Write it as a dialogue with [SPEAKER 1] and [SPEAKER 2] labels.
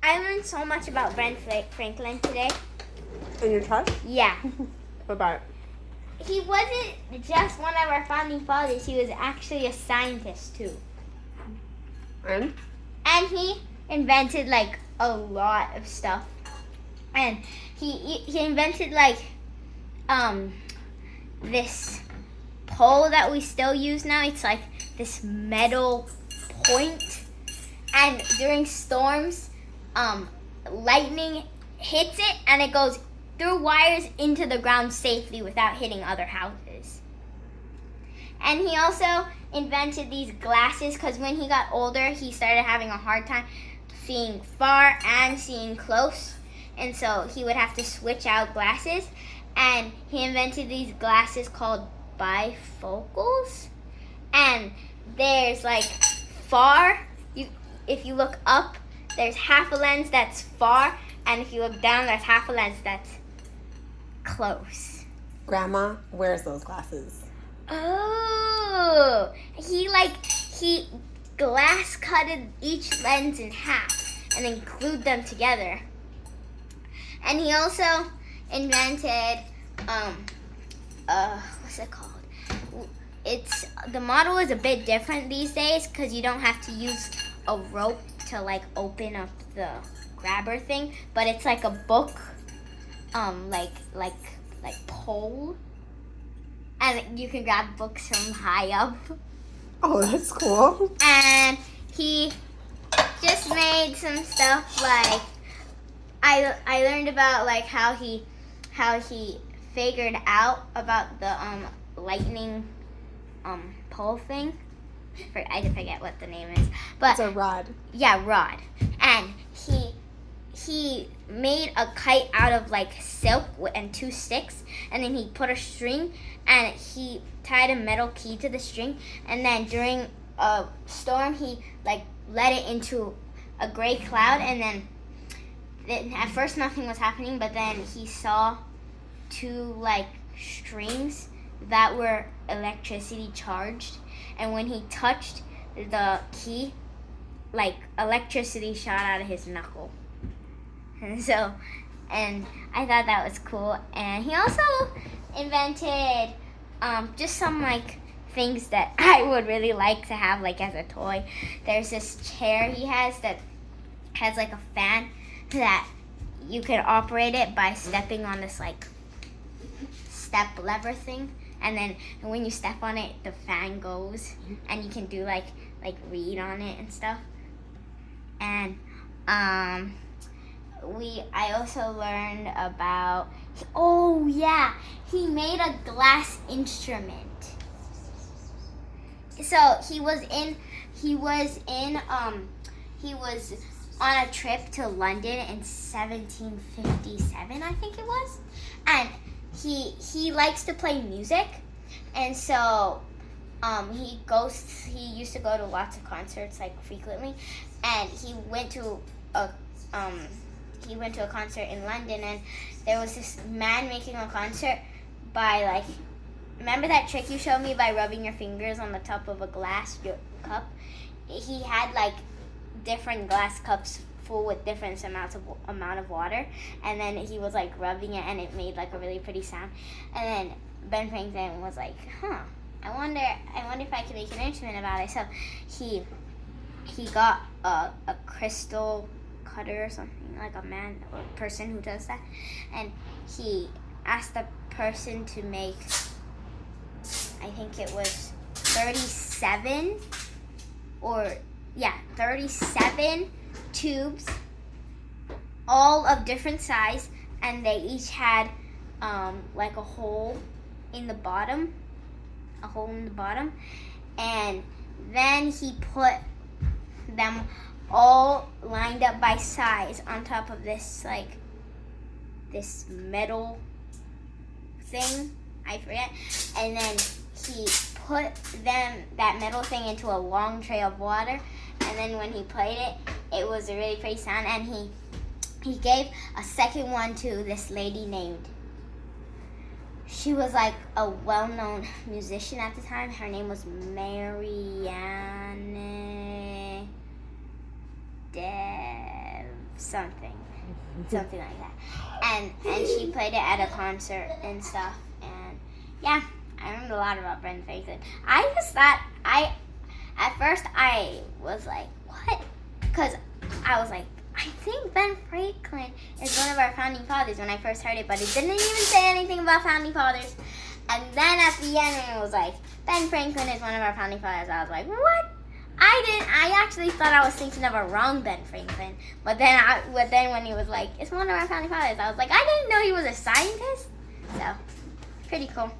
[SPEAKER 1] I learned so much about Ben Franklin today.
[SPEAKER 2] In your test?
[SPEAKER 1] Yeah.
[SPEAKER 2] What about it?
[SPEAKER 1] He wasn't just one of our founding fathers. He was actually a scientist too.
[SPEAKER 2] And?
[SPEAKER 1] And he invented like a lot of stuff. And he invented like this pole that we still use now. It's like this metal point. And during storms, lightning hits it and it goes through wires into the ground safely without hitting other houses. And he also invented these glasses because when he got older, he started having a hard time seeing far and seeing close. And so he would have to switch out glasses. And he invented these glasses called bifocals. And there's like far. If you look up, there's half a lens that's far. And if you look down, there's half a lens that's close.
[SPEAKER 2] Grandma wears those glasses.
[SPEAKER 1] Oh, he glass cutted each lens in half and then glued them together. And he also invented what's it called? The model is a bit different these days because you don't have to use a rope to like open up the grabber thing, but it's like a book, like pole, and you can grab books from high up.
[SPEAKER 2] Oh, that's cool.
[SPEAKER 1] And he just made some stuff like I learned about like how he figured out about the lightning pole thing. I forget what the name is, but
[SPEAKER 2] it's a rod.
[SPEAKER 1] Yeah, rod. And he made a kite out of like silk and 2 sticks, and then he put a string and he tied a metal key to the string, and then during a storm he like let it into a gray cloud, and then at first nothing was happening, but then he saw 2 like strings that were electricity charged, and when he touched the key, like electricity shot out of his knuckle. And I thought that was cool. And he also invented just some like things that I would really like to have like as a toy. There's this chair he has that has like a fan that you can operate it by stepping on this like step lever thing, and then when you step on it the fan goes, and you can do like read on it and stuff. And I also learned about he made a glass instrument. So he was on a trip to London in 1757, I think it was, and he likes to play music, and so he used to go to lots of concerts like frequently, and he went to a concert in London, and there was this man making a concert by like, remember that trick you showed me by rubbing your fingers on the top of a glass cup? He had like different glass cups full with different amount of water, and then he was like rubbing it, and it made like a really pretty sound. And then Ben Franklin was like, I wonder if I can make an instrument about it. So he got a crystal cutter or something, like a man or a person who does that, and he asked the person to make, I think it was 37 tubes, all of different size, and they each had like a hole in the bottom, and then he put them all lined up by size on top of this metal thing, I forget, and then he put that metal thing into a long tray of water, and then when he played it, it was a really pretty sound, and he gave a second one to this lady named, she was like a well-known musician at the time. Her name was Marianne Devs something like that. And she played it at a concert and stuff. And yeah, I learned a lot about Ben Franklin. I just thought at first I was like, what? Because I was like, I think Ben Franklin is one of our founding fathers when I first heard it, but it didn't even say anything about founding fathers. And then at the end, when it was like, Ben Franklin is one of our founding fathers, I was like, what? I actually thought I was thinking of a wrong Ben Franklin. But then when he was like, it's one of our founding fathers, I was like, I didn't know he was a scientist. So, pretty cool.